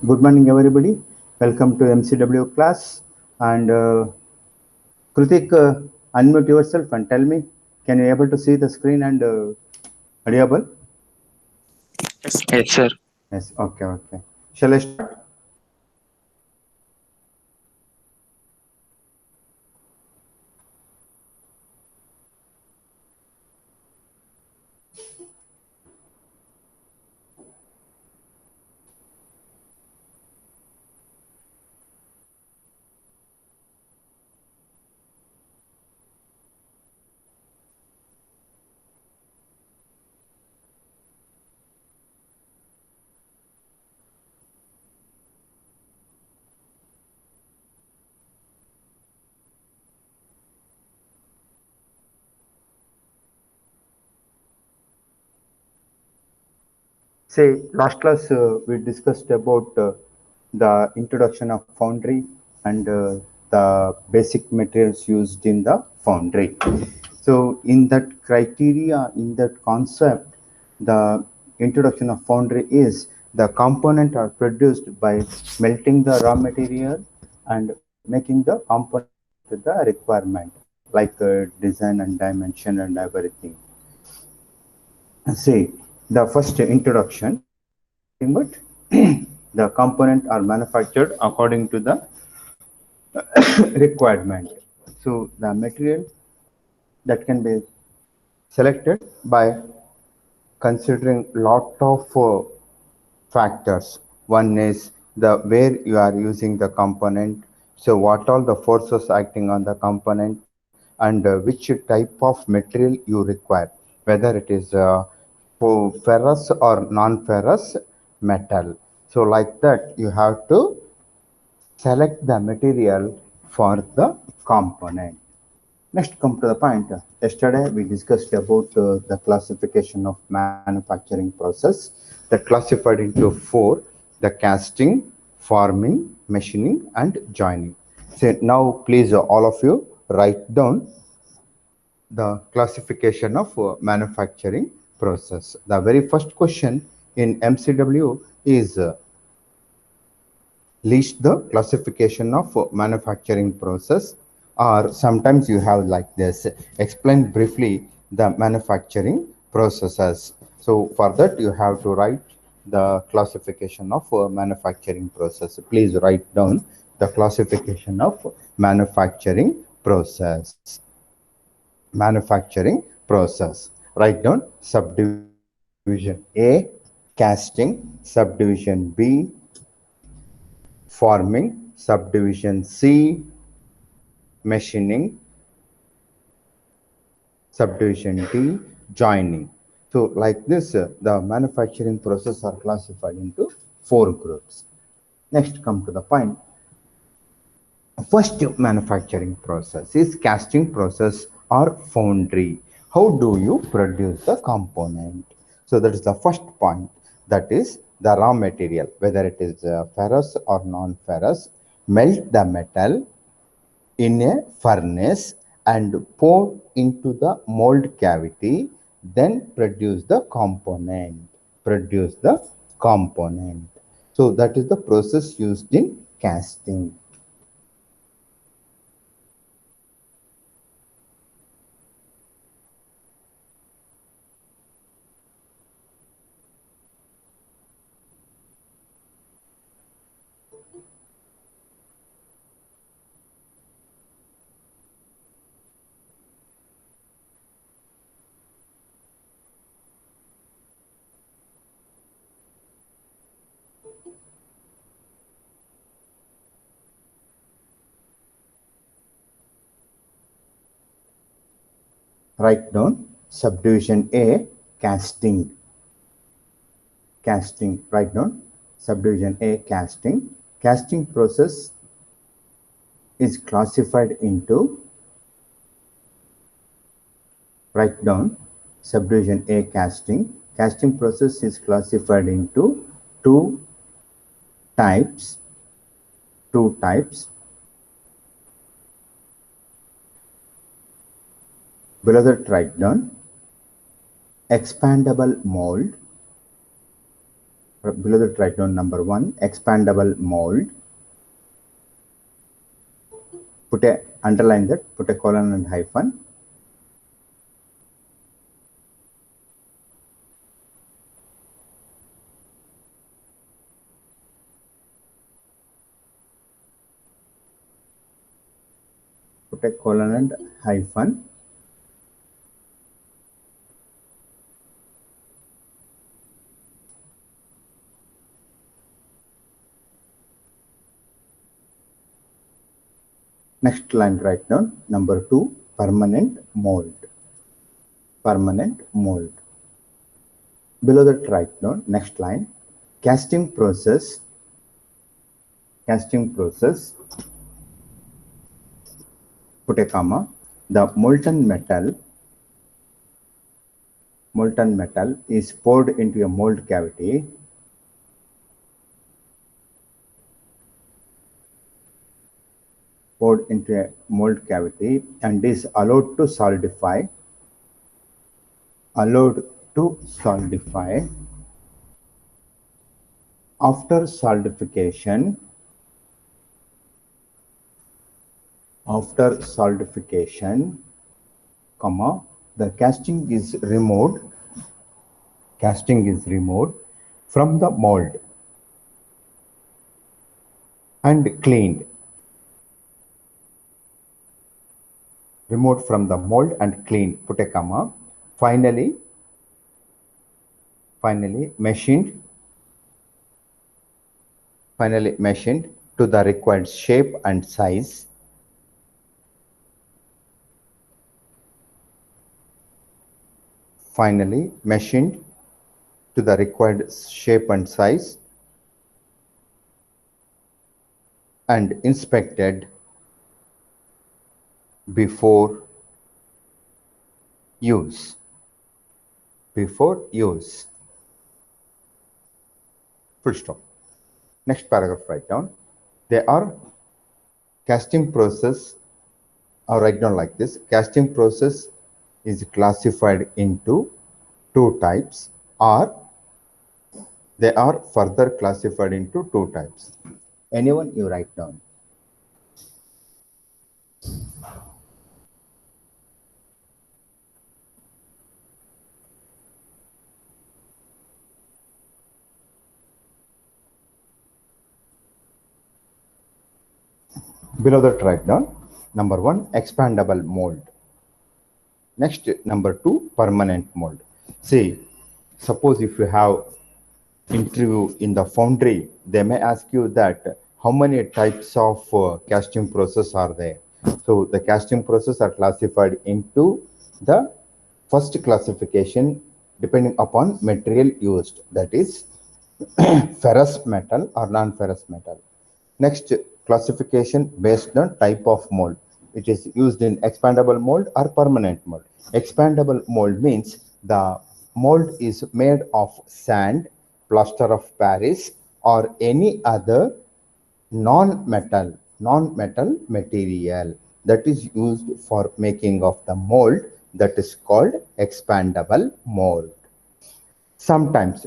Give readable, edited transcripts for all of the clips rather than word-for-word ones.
Good morning, everybody. Welcome to MCW class. And Kritik, unmute yourself and tell me, can you able to see the screen and audible? Yes, sir. Yes. Okay. Okay. Shall I start? Say, last class we discussed about the introduction of foundry and the basic materials used in the foundry. So, in that criteria, in that concept, the introduction of foundry is the component are produced by melting the raw material and making the component to the requirement, like design and dimension and everything. See, the first introduction is nothing but the component are manufactured according to the requirement. So the material that can be selected by considering lot of factors. One is the where you are using the component. So what all the forces acting on the component and which type of material you require, whether it is for ferrous or non-ferrous metal. So like that you have to select the material for the component. Next, come to the point. Yesterday, we discussed about the classification of manufacturing process that classified into four: the casting, forming, machining, and joining. So now, please, all of you write down the classification of manufacturing process. The very first question in MCW is list the classification of manufacturing process, or sometimes you have like this: explain briefly the manufacturing processes. So for that you have to write the classification of manufacturing process. Please write down the classification of manufacturing process. Manufacturing process, write down subdivision A, casting; subdivision B, forming; subdivision C, machining; subdivision D, joining. So like this, the manufacturing process are classified into four groups. Next, come to the point. First manufacturing process is casting process or foundry. How do you produce the component? So that is the first point. That is the raw material, whether it is ferrous or non-ferrous. Melt the metal in a furnace and pour into the mold cavity, then produce the component. So that is the process used in casting. Write down subdivision A, casting. Casting, write down subdivision A, casting. Casting process is classified into, write down subdivision A, casting. Casting process is classified into two types. Two types. Below that, write down expandable mold Below that, write down number 1, expandable mold. Underline that, put a colon and hyphen. Put a colon and hyphen. Next line, write down number 2, permanent mold. Permanent mold. Below that, write down next line, casting process. Casting process. Put a comma. The molten metal is poured into a mold cavity. Poured into a mold cavity and is allowed to solidify. Allowed to solidify. After solidification, comma, the casting is removed. Casting is removed from the mold and cleaned. Removed from the mold and cleaned. Put a comma. Finally machined. Finally machined to the required shape and size. Finally machined to the required shape and size and inspected before use. Before use. Full stop. Next paragraph, write down. They are casting process, or write down like this. Casting process is classified into 2 types, or they are further classified into 2 types. Anyone you write down. Below that, write down number 1, expandable mold. Next, number 2, permanent mold. See, suppose if you have interview in the foundry, they may ask you that how many types of casting process are there. So the casting process are classified into the first classification depending upon material used, that is ferrous metal or non-ferrous metal. Next classification based on type of mold. It is used in expandable mold or permanent mold. Expandable mold means the mold is made of sand, plaster of Paris, or any other non-metal material that is used for making of the mold, that is called expandable mold. Sometimes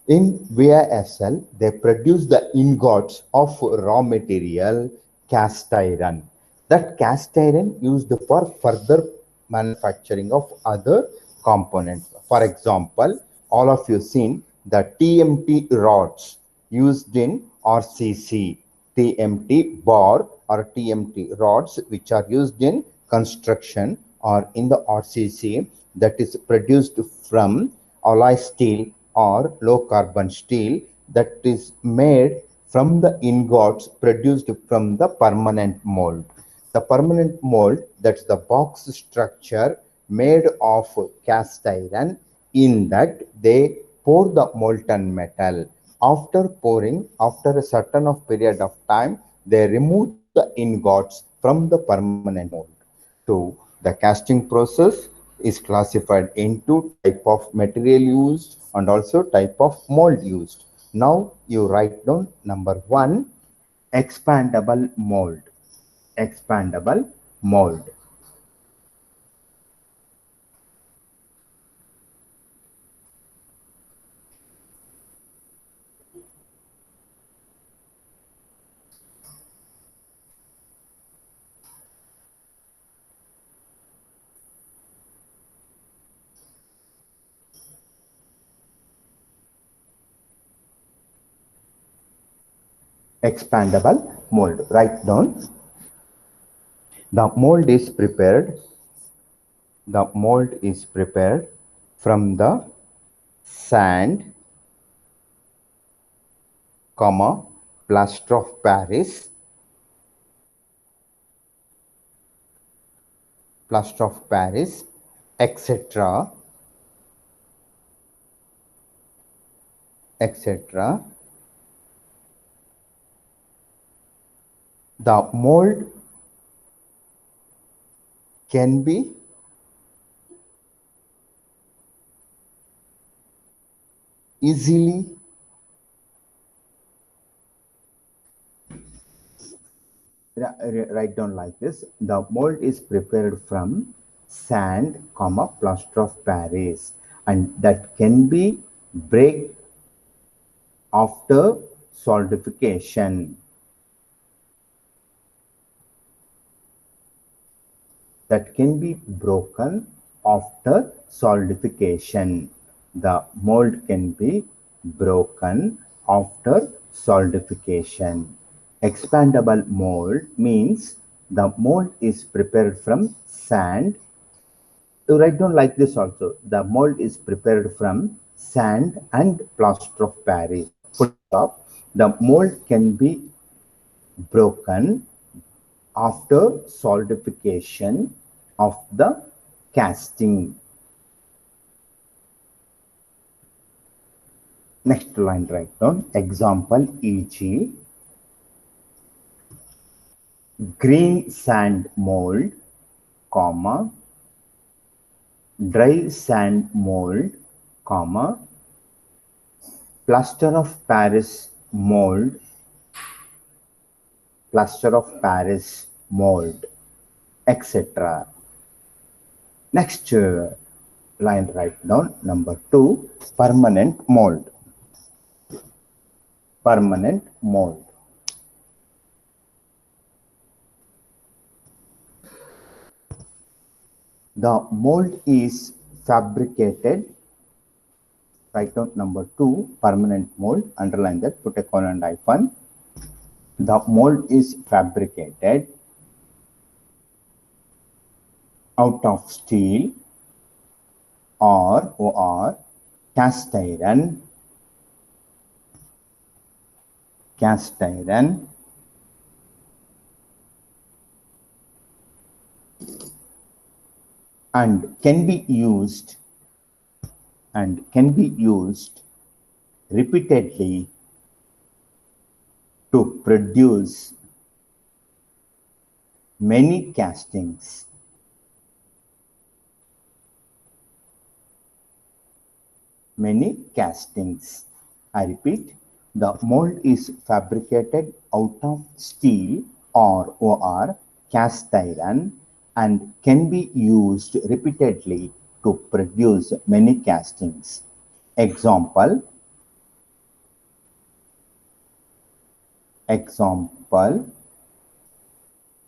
in VISL, they produce the ingots of raw material cast iron. That cast iron used for further manufacturing of other components. For example, all of you seen the TMT rods used in RCC, TMT bar or TMT rods which are used in construction or in the RCC, that is produced from alloy steel or low carbon steel, that is made from the ingots produced from the permanent mold. The permanent mold, that's the box structure made of cast iron. In that they pour the molten metal. After pouring, after a certain of period of time, they remove the ingots from the permanent mold. So the casting process is classified into type of material used and also type of mold used. Now you write down number 1, expandable mold. Expandable mold. expandable mold. Write down. The mold is prepared. The mold is prepared from the sand, comma, plaster of Paris, etc., etc. The mold can be easily write down like this. The mold is prepared from sand, comma, plaster of Paris, and that can be break after solidification. That can be broken after solidification. The mold can be broken after solidification. Expandable mold means the mold is prepared from sand. To write down like this also, the mold is prepared from sand and plaster of Paris. Full stop. The mold can be broken after solidification of the casting. Next line, write down. Example, e.g. green sand mold, comma, dry sand mold, comma, plaster of Paris mold, etc. Next line, write down. Number 2, permanent mold. Permanent mold. The mold is fabricated. Write down number 2, permanent mold. Underline that, put a colon hyphen. The mold is fabricated out of steel or cast iron, and can be used repeatedly to produce many castings. I repeat, the mold is fabricated out of steel or cast iron and can be used repeatedly to produce many castings. Example,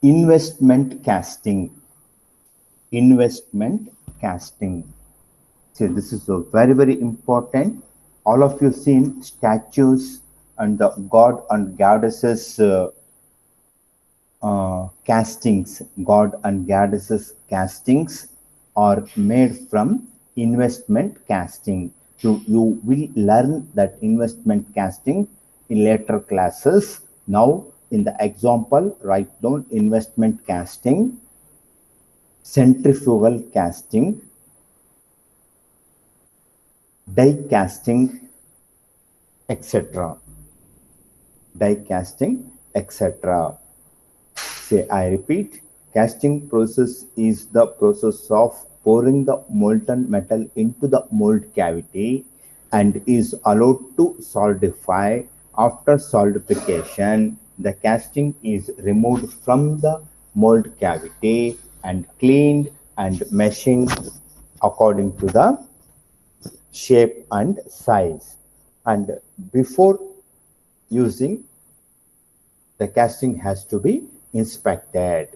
investment casting. See, this is very, very important. All of you seen statues and the god and goddesses castings. God and goddesses castings are made from investment casting. You will learn that investment casting in later classes. Now, in the example, write down investment casting, centrifugal casting, die casting, etc. Say, I repeat, casting process is the process of pouring the molten metal into the mold cavity and is allowed to solidify. After solidification, the casting is removed from the mold cavity and cleaned and machined according to the shape and size. And before using, the casting has to be inspected.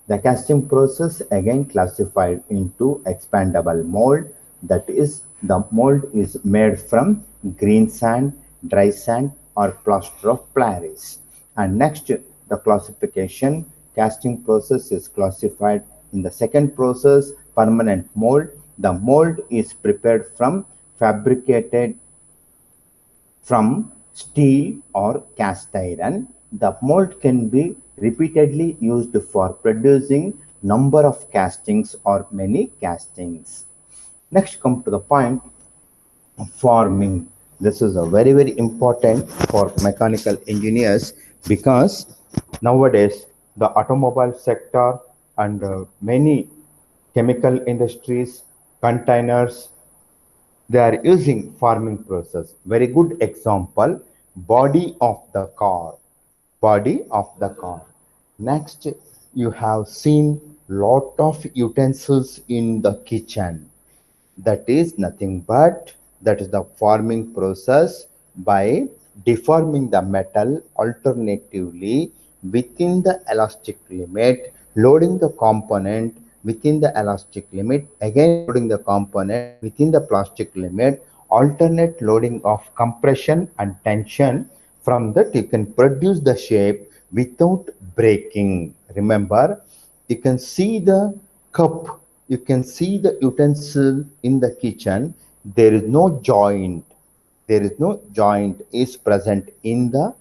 The casting process again classified into expandable mold. That is, the mold is made from green sand, dry sand, or plaster of Paris. And next, the classification. Casting process is classified in the second process, permanent mold. The mold is prepared from fabricated from steel or cast iron. The mold can be repeatedly used for producing number of castings or many castings. Next, come to the point, forming. This is a very important for mechanical engineers because nowadays the automobile sector and many chemical industries, containers, they are using forming process. Very good example, body of the car. Body of the car. Next, you have seen lot of utensils in the kitchen. That is nothing but that is the forming process by deforming the metal alternatively within the elastic limit, loading the component within the elastic limit, again loading the component within the plastic limit, alternate loading of compression and tension. From that you can produce the shape without breaking. Remember, you can see the cup, you can see the utensil in the kitchen. There is no joint, there is no joint is present in the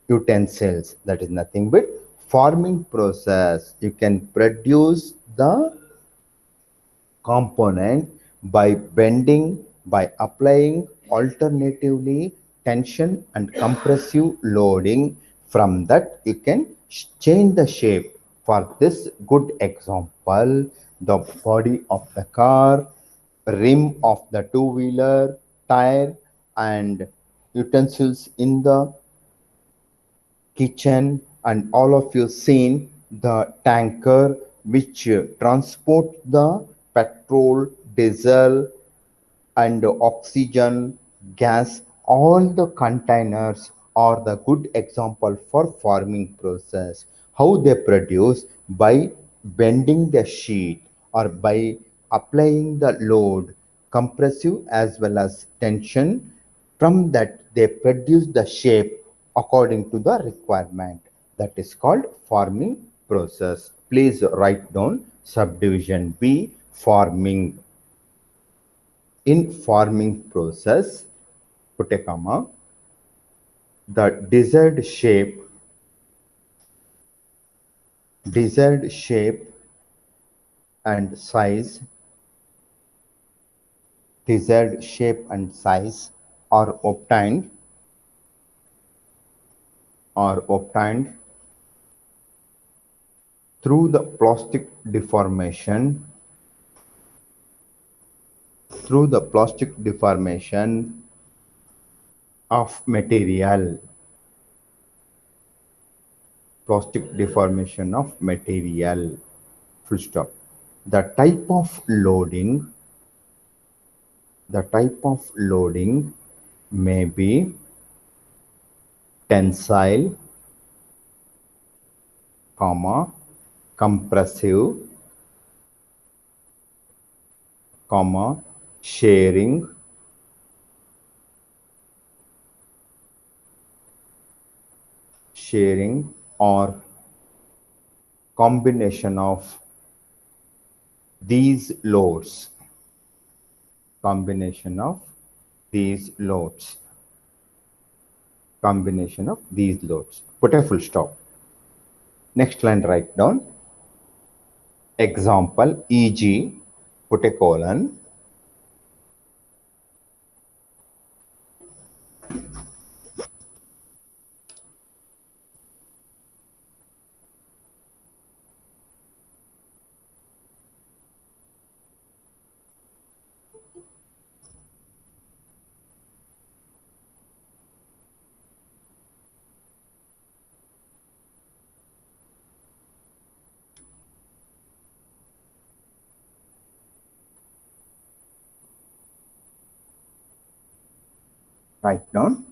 utensils. That is nothing but forming process. You can produce the component by bending, by applying alternatively tension and compressive loading. From that you can change the shape. For this good example, the body of the car, rim of the two-wheeler, tire, and utensils in the kitchen, and all of you seen the tanker which transport the petrol, diesel, and oxygen, gas. All the containers are the good example for forming process. How they produce? By bending the sheet or by applying the load, compressive as well as tension. From that they produce the shape according to the requirement. That is called forming process. Please write down subdivision B, forming. In forming process, put a comma, the desired shape and size, desired shape and size are obtained through the plastic deformation, of material. Plastic deformation of material. Full stop. The type of loading may be tensile, comma, compressive, comma, shearing, or combination of these loads. Combination of these loads. Put a full stop. Next line write down. Example, e.g., put a colon. Write down.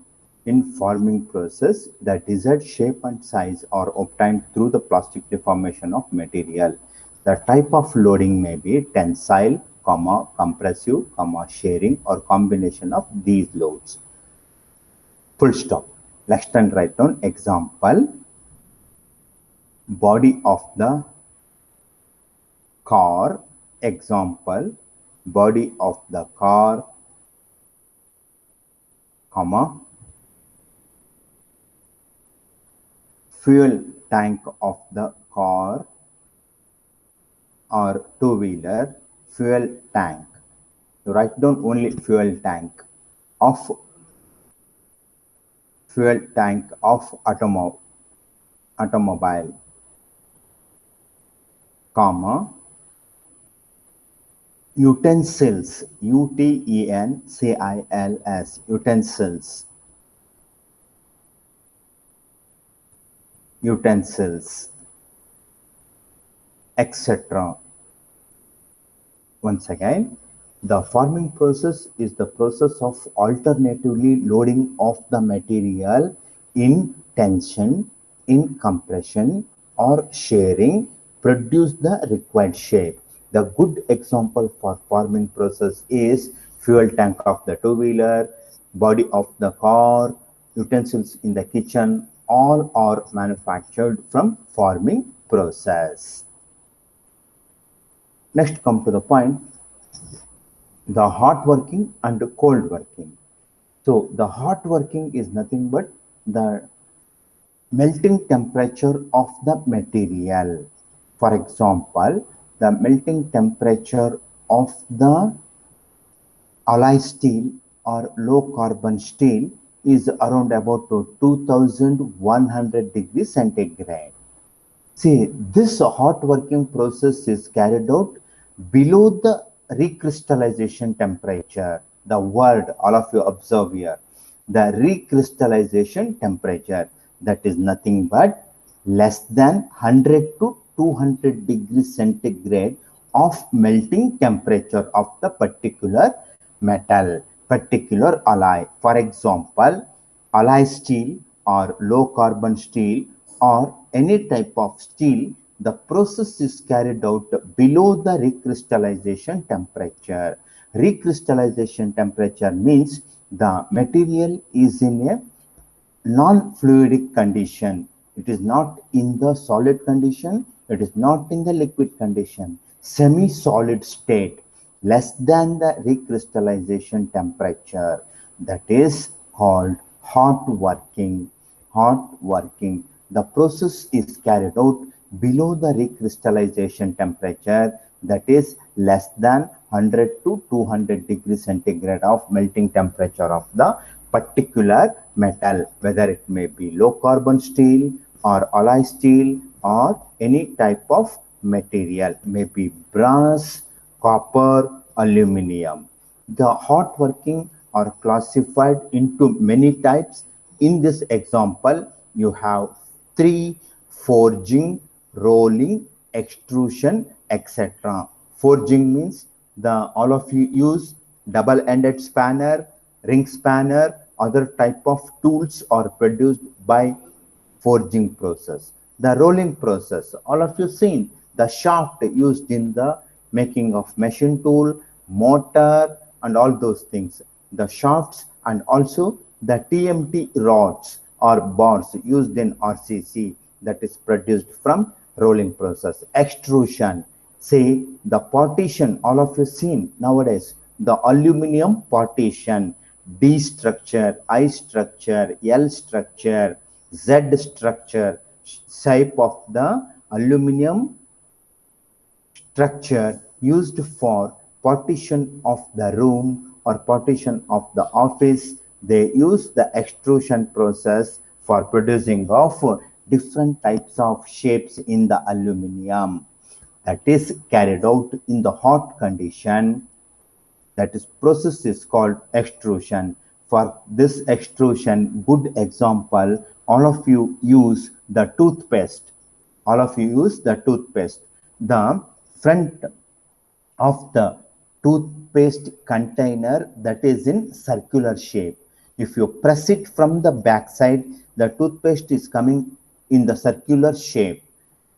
In forming process, the desired shape and size are obtained through the plastic deformation of material. The type of loading may be tensile, comma, compressive, comma, shearing, or combination of these loads. full stop. Left and write down example. Body of the car. Example. Body of the car, comma, fuel tank of the car or two-wheeler, fuel tank. You write down only fuel tank of automobile, comma, utensils, UTENCILS, utensils, etc. Once again, the forming process is the process of alternatively loading of the material in tension, in compression, or shearing, produce the required shape. The good example for forming process is fuel tank of the two-wheeler, body of the car, utensils in the kitchen, all are manufactured from forming process. Next, come to the point, the hot working and cold working. So the hot working is nothing but the melting temperature of the material. For example, the melting temperature of the alloy steel or low carbon steel is around about 2100 degrees centigrade. See, this hot working process is carried out below the recrystallization temperature. The word all of you observe here, the recrystallization temperature, that is nothing but less than 100 to 200 degrees centigrade of melting temperature of the particular metal, particular alloy. For example, alloy steel or low carbon steel or any type of steel, the process is carried out below the recrystallization temperature. Recrystallization temperature means the material is in a non-fluidic condition. It is not in the solid condition, it is not in the liquid condition, semi-solid state, less than the recrystallization temperature. That is called hot working. Hot working. The process is carried out below the recrystallization temperature, that is less than 100 to 200 degrees centigrade of melting temperature of the particular metal, whether it may be low carbon steel or alloy steel or any type of material, maybe brass, copper, aluminum. The hot working are classified into many types. In this example, you have three: forging, rolling, extrusion, etc. Forging means the all of you use double-ended spanner, ring spanner, other type of tools are produced by forging process. The rolling process, all of you seen the shaft used in the making of machine tool, motor, and all those things. The shafts and also the TMT rods or bars used in RCC, that is produced from rolling process. Extrusion, say the partition, all of you seen nowadays, the aluminum partition, D structure, I structure, L structure, Z structure, shape of the aluminum structure used for partition of the room or partition of the office. They use the extrusion process for producing of different types of shapes in the aluminum, that is carried out in the hot condition. That is process is called extrusion. For this extrusion, good example, all of you use the toothpaste. All of you use the toothpaste. The front of the toothpaste container, that is in circular shape. If you press it from the back side, the toothpaste is coming in the circular shape,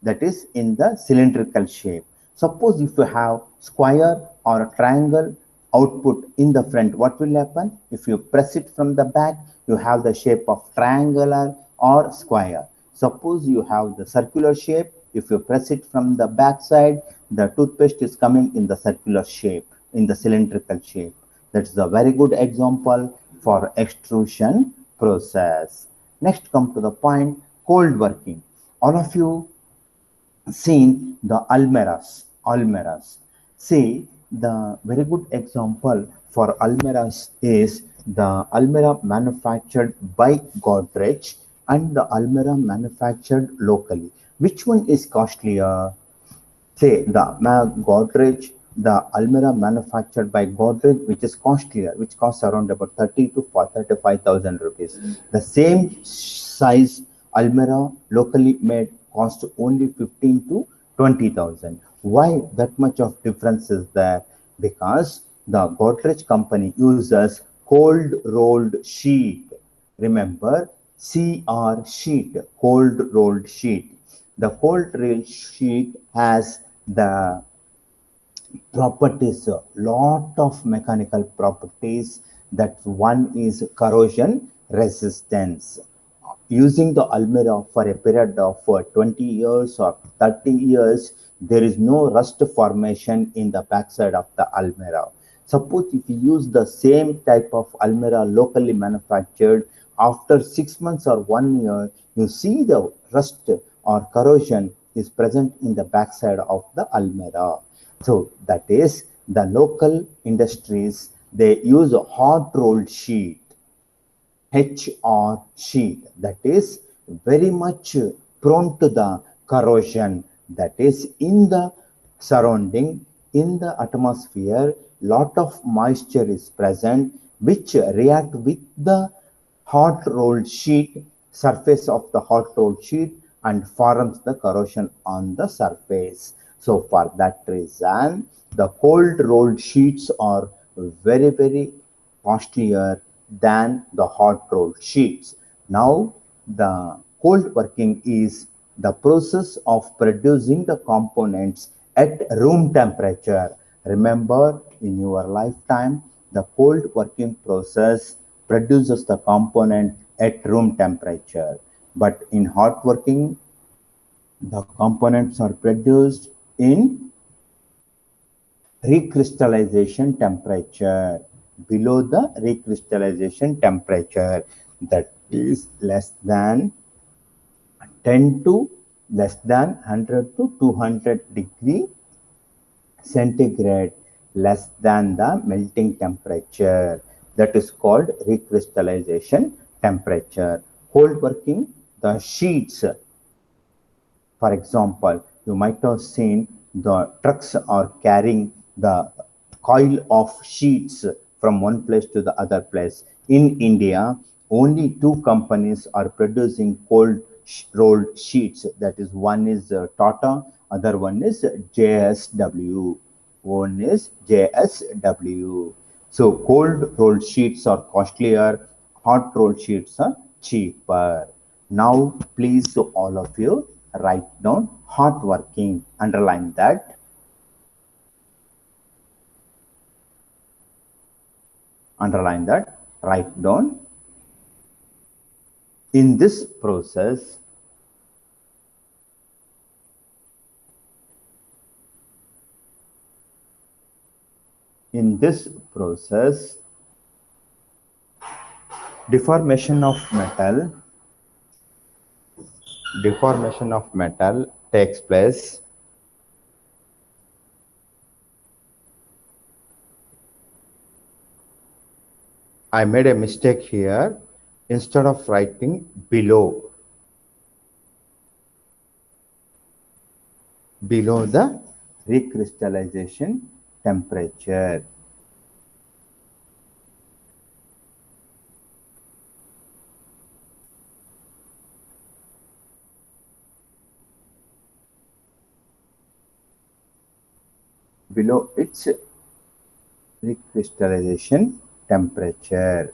that is in the cylindrical shape. Suppose if you have square or a triangle output in the front, what will happen? If you press it from the back, you have the shape of triangular or square. Suppose you have the circular shape. If you press it from the back side, the toothpaste is coming in the circular shape, in the cylindrical shape. That's a very good example for extrusion process. Next, come to the point, cold working. All of you seen the almeras. See, the very good example for almeras is the almera manufactured by Godrej and the almera manufactured locally. Which one is costlier? Say Godrej, the Almirah manufactured by Godrej, which is costlier, which costs around about 30 to 35,000 rupees. The same size Almirah locally made cost only 15 to 20,000. Why that much of difference is there? Because the Godrej company uses cold rolled sheet. Remember, CR sheet, cold rolled sheet. The cold rolled sheet has the properties, a lot of mechanical properties. That one is corrosion resistance. Using the almirah for a period of 20 years or 30 years, there is no rust formation in the backside of the almirah. Suppose if you use the same type of almirah locally manufactured, after 6 months or 1 year, you see the rust or corrosion is present in the backside of the almirah. So that is the local industries, they use a hot rolled sheet, HR sheet, that is very much prone to the corrosion, that is in the surrounding, in the atmosphere, lot of moisture is present which react with the hot rolled sheet, surface of the hot rolled sheet, and forms the corrosion on the surface. So for that reason, the cold rolled sheets are very costlier than the hot rolled sheets. Now, the cold working is the process of producing the components at room temperature. Remember, in your lifetime, the cold working process produces the component at room temperature. But in hot working, the components are produced in recrystallization temperature, below the recrystallization temperature, that is less than 10 to less than 100 to 200 degree centigrade, less than the melting temperature, that is called recrystallization temperature. Cold working, the sheets, for example, you might have seen the trucks are carrying the coil of sheets from one place to the other place. In India, only two companies are producing cold rolled sheets. That is, one is Tata, other one is JSW. One is JSW. So cold rolled sheets are costlier, hot rolled sheets are cheaper. Now, please, all of you, write down hot working. Underline that. Underline that. Write down. In this process, in this process, deformation of metal, deformation of metal takes place. I made a mistake here. Instead of writing below the recrystallization temperature. Below its recrystallization temperature.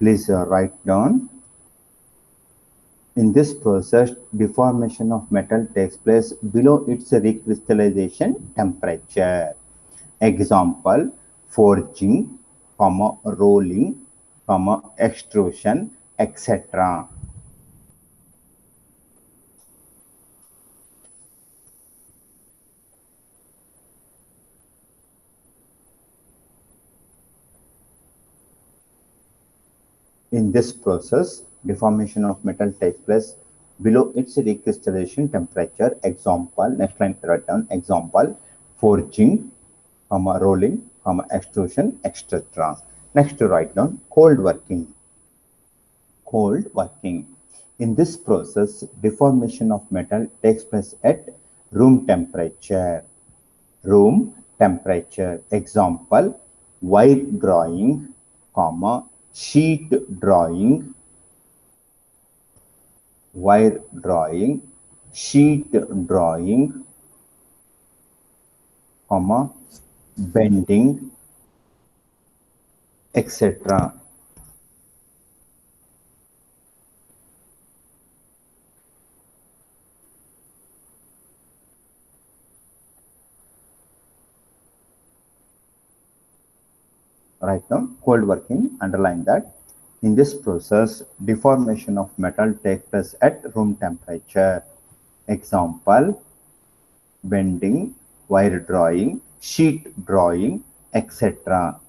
Please write down. In this process, deformation of metal takes place below its recrystallization temperature. Example, forging, rolling, extrusion, etc. In this process, deformation of metal takes place below its recrystallization temperature. Example, next line write down. Example, forging, rolling, extrusion, etc. Next to write down cold working. Cold working. In this process, deformation of metal takes place at room temperature. Room temperature. Example, wire drawing, sheet drawing, wire drawing, sheet drawing, bending, etc. Right now, cold working, underline that. In this process, deformation of metal takes place at room temperature. Example, bending, wire drawing, sheet drawing, etc.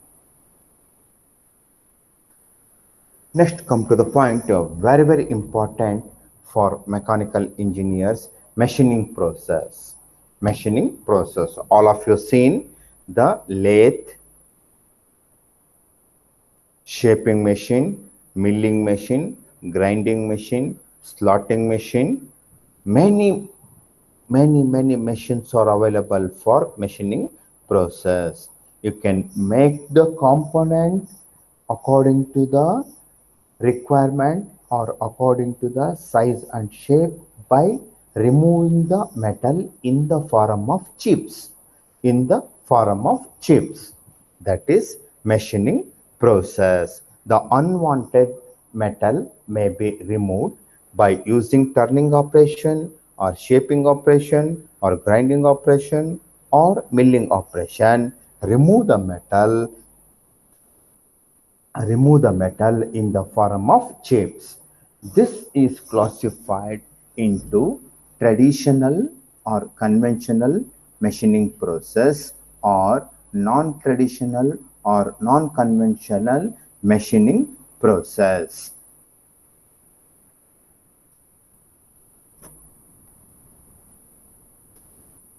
Next, come to the point of very important for mechanical engineers, machining process. Machining process. All of you seen the lathe, shaping machine, milling machine, grinding machine, slotting machine. Many machines are available for machining process. You can make the component according to the requirement or according to the size and shape by removing the metal in the form of chips. In the form of chips. That is machining process. The unwanted metal may be removed by using turning operation or shaping operation or grinding operation or milling operation. Remove the metal in the form of chips. This is classified into traditional or conventional machining process or non-traditional or non-conventional machining process.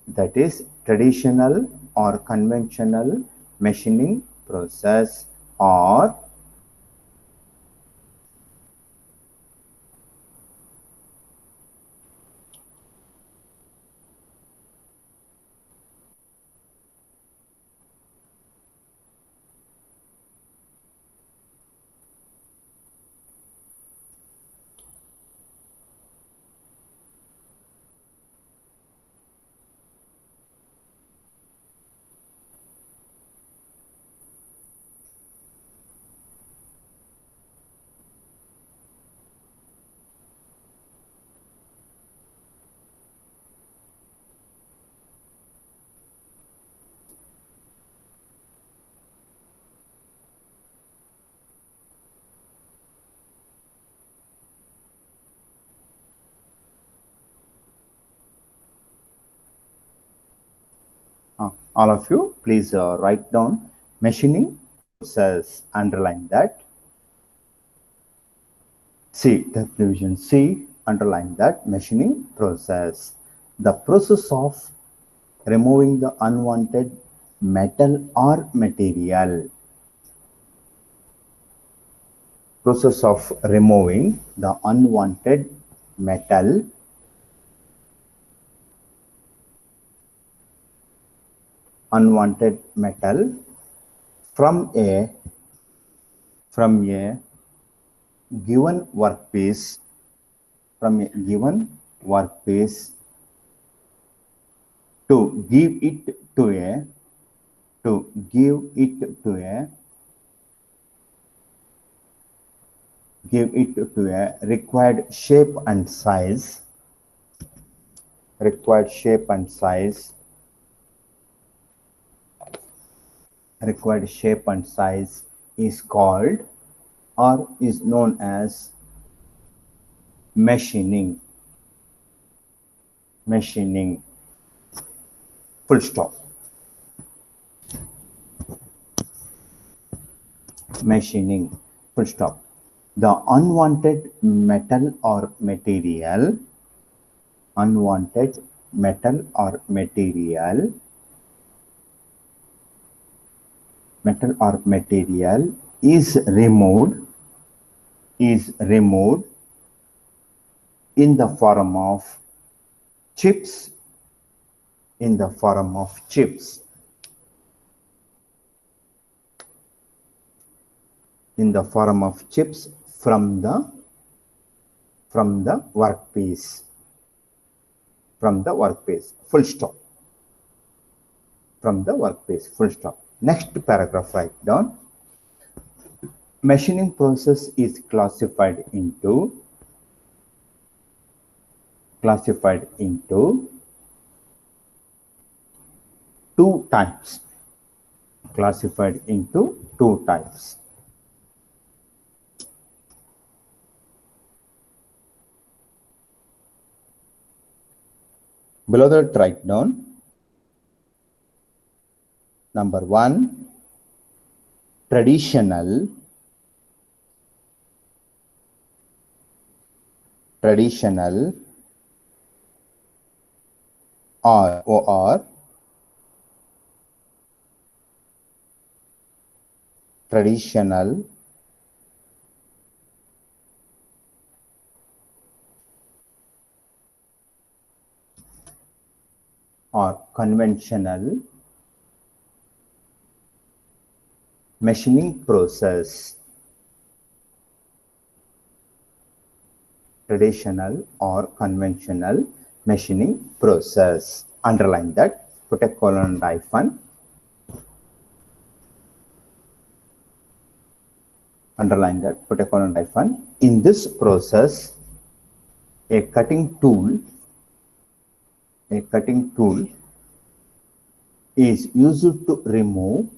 That is traditional or conventional machining process or all of you, please write down machining process, underline that. C, division C, underline that, machining process. The process of removing the unwanted metal or material. Process of removing the unwanted metal from a given workpiece to give it to a give it to a required shape and size. Required shape and size. Required shape and size is called or is known as machining. Machining. Full stop. Machining. Full stop. The unwanted metal or material. Unwanted metal or material. Metal or material is removed in the form of chips, in the form of chips, in the form of chips from the workpiece, from the workpiece, full stop, from the workpiece, full stop. Next paragraph, write down. Machining process is classified into two types. Classified into two types. Below that, write down. Number 1, traditional or traditional or conventional machining process. Traditional or conventional machining process. Underline that, put a colon hyphen. Underline that, put a colon hyphen. In this process, a cutting tool is used to remove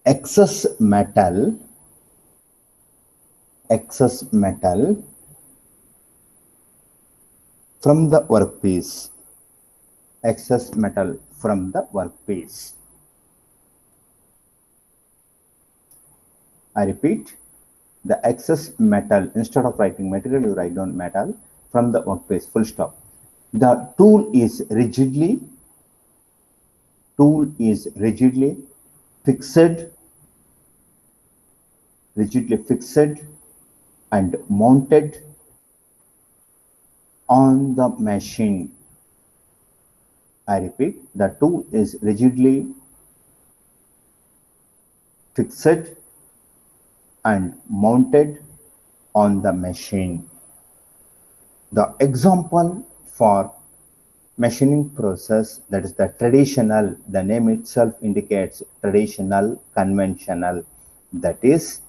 excess metal from the workpiece. Excess metal from the workpiece. I repeat, the excess metal, instead of writing material, you write down metal from the workpiece, full stop. The tool is rigidly fixed and mounted on the machine. I repeat, the tool is rigidly fixed and mounted on the machine. The example for machining process, that is the traditional, the name itself indicates traditional, conventional, that is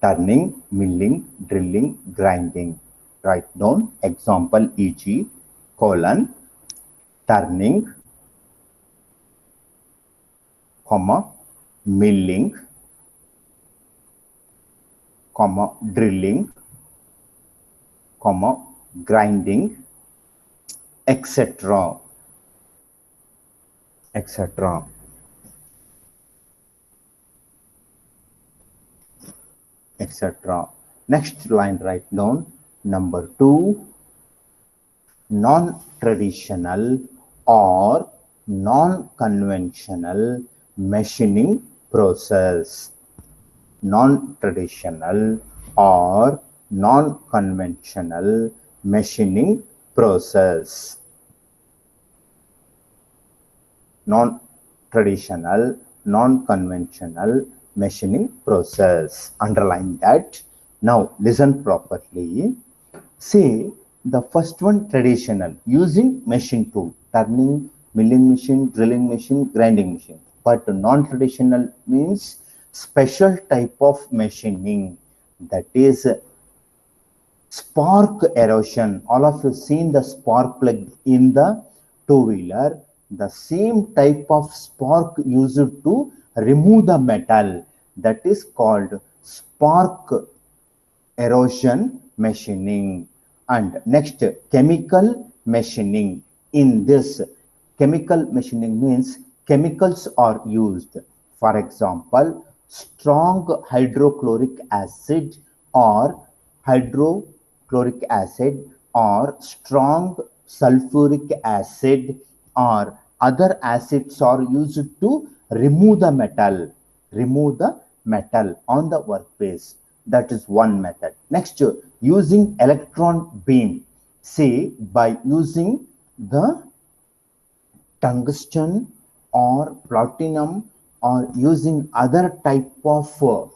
turning, milling, drilling, grinding. Write down example, e.g. colon, turning, comma, milling, comma, drilling, comma, grinding, etc. etc. etc. Next line, write down. Number 2, non-traditional or non-conventional machining process. Non-traditional or non-conventional machining process. Non-traditional, non-conventional machining process. Underline that. Now listen properly. Say the first one, traditional, using machine tool, turning, milling machine, drilling machine, grinding machine. But non-traditional means special type of machining, that is spark erosion. All of you seen the spark plug in the two-wheeler. The same type of spark used to remove the metal, that is called spark erosion machining. And next, chemical machining. In this, chemical machining means chemicals are used. For example, strong hydrochloric acid or hydrochloric acid or strong sulfuric acid or other acids are used to remove the metal on the workpiece. That is one method. Next, using electron beam. See, by using the tungsten or platinum or using other type of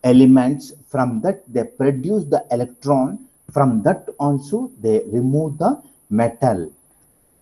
elements, from that they produce the electron, from that also they remove the metal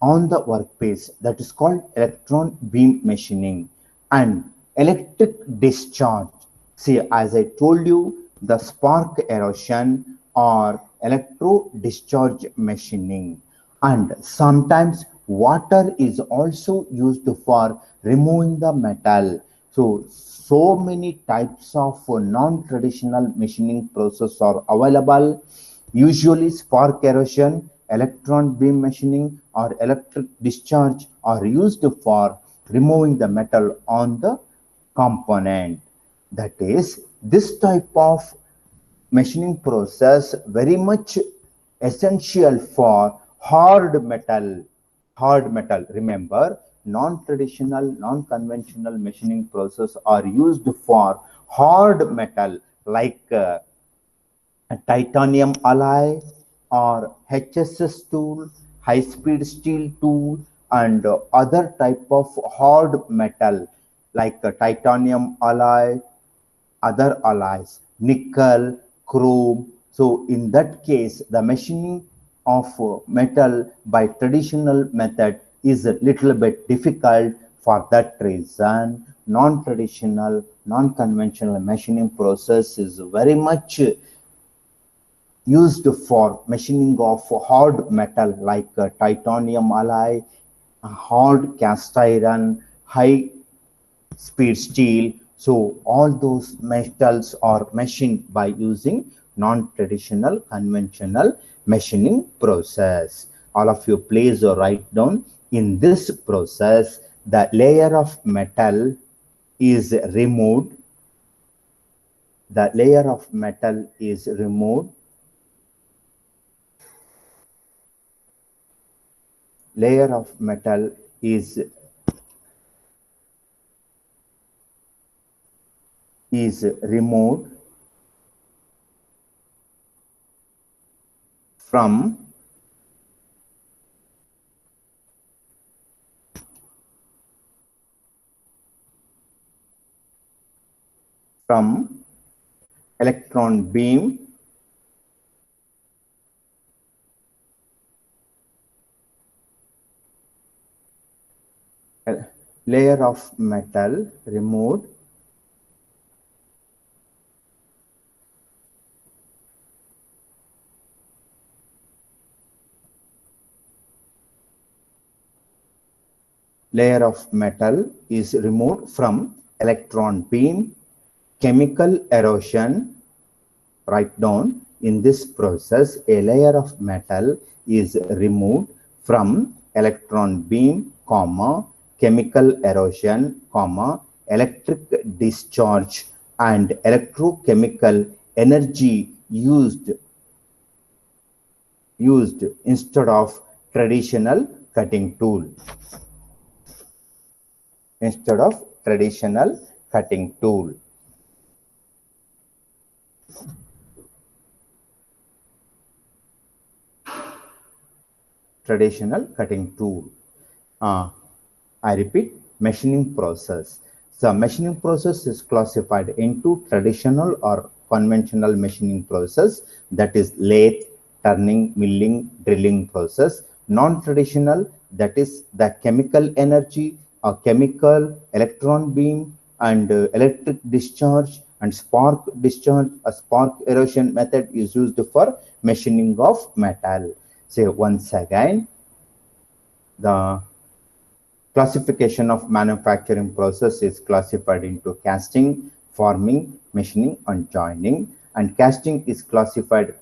on the workpiece. That is called electron beam machining. And electric discharge. See, as I told you, the spark erosion or electro discharge machining. And sometimes water is also used for removing the metal. So many types of non-traditional machining process are available. Usually spark erosion, electron beam machining or electric discharge are used for removing the metal on the component. That is, this type of machining process very much essential for hard metal. Remember, non-traditional, non-conventional machining process are used for hard metal like titanium alloy or HSS tool, high-speed steel tool, and other type of hard metal like titanium alloy, other alloys, nickel, chrome. So in that case, the machining of metal by traditional method is a little bit difficult. For that reason, non-traditional, non-conventional machining process is very much used for machining of hard metal like titanium alloy, hard cast iron, high speed steel. So all those metals are machined by using non-traditional conventional machining process. All of you please write down, in this process the layer of metal is removed. The layer of metal is removed. Layer of metal is removed from electron beam. Layer of metal removed layer of metal is removed from electron beam. Chemical erosion. Write down, in this process a layer of metal is removed from electron beam, comma, chemical erosion, comma, electric discharge, and electrochemical energy used instead of traditional cutting tool. Instead of traditional cutting tool. Traditional cutting tool. I repeat, machining process. The machining process is classified into traditional or conventional machining process, that is lathe, turning, milling, drilling process. Non-traditional, that is the chemical energy or chemical, electron beam, and electric discharge and spark discharge. A spark erosion method is used for machining of metal. Say once again, the classification of manufacturing process is classified into casting, forming, machining, and joining. And casting is classified.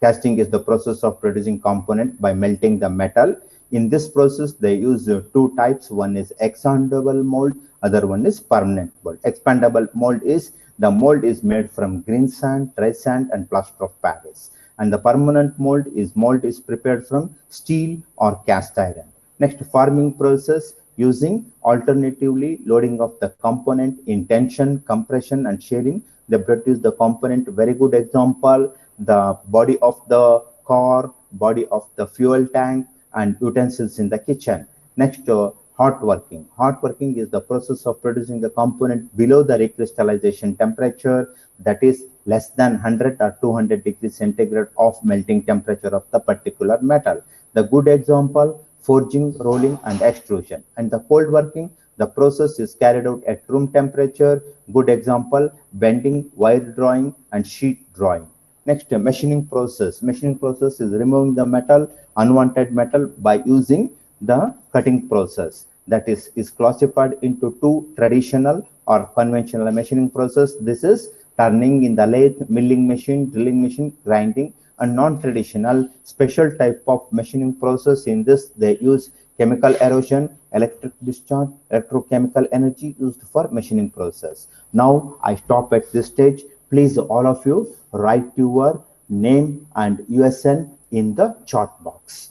Casting is the process of producing component by melting the metal. In this process, they use two types. One is expandable mold, other one is permanent mold. Expandable mold is the mold is made from green sand, dry sand, and plaster of Paris. And the permanent mold is prepared from steel or cast iron. Next, forming process using alternatively loading of the component in tension, compression, and shearing. They produce the component. Very good example, the body of the car, body of the fuel tank, and utensils in the kitchen. Next, hot working. Hot working is the process of producing the component below the recrystallization temperature, that is less than 100 or 200 degrees centigrade of melting temperature of the particular metal. The good example, forging, rolling, and extrusion. And the cold working, the process is carried out at room temperature. Good example, bending, wire drawing, and sheet drawing. Next, machining process. Machining process is removing the metal, unwanted metal, by using the cutting process. That is classified into two: traditional or conventional machining process. This is turning in the lathe, milling machine, drilling machine, grinding. And non-traditional special type of machining process. In this, they use chemical erosion, electric discharge, electrochemical energy used for machining process. Now I stop at this stage. Please, all of you, write your name and USN in the chat box.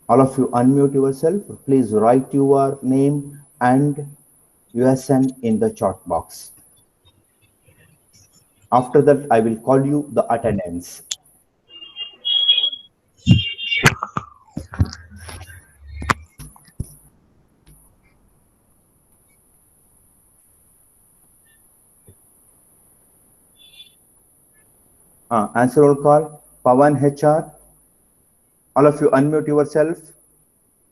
All of you unmute yourself. Please write your name and USN in the chat box. After that, I will call you the attendance. Answer roll call. Pawan HR. All of you unmute yourself.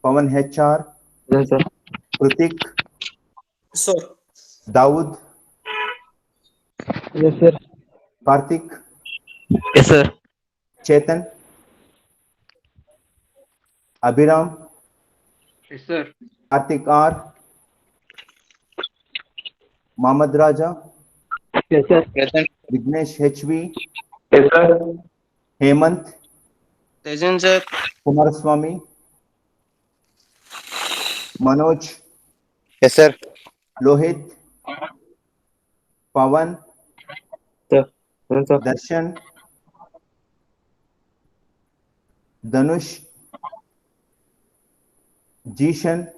Pawan HR. Yes, sir. Pratik. Sir. Daud. Yes, sir. Karthik. Yes, sir. Chetan. Abhiram. Yes, sir. Karthik R. Mohammad Raja. Yes, sir. Present. Vignesh HV. Yes, sir. Hemant. Present, sir. Kumaraswamy. Manoj. Yes, sir. Lohit. Pawan. Sir. Present, sir. Darshan. Danush. Jishan.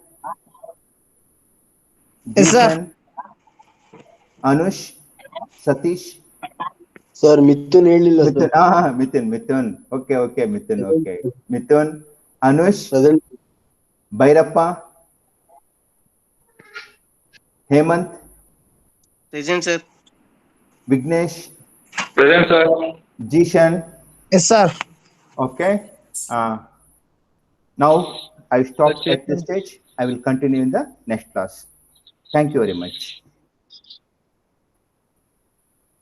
Yes, sir. Jishan. Anush. Satish. Sir, Mithun ಹೇಳಿಲ್ಲ Mithun. sir. Mithun. Okay, Mithun. Okay. Mithun. Anush. Present. Bhairappa. Hemant. Present, sir. Vignesh. Present, sir. Jishan. Yes, sir. Okay. Now I stop at this stage. I will continue in the next class. Thank you very much.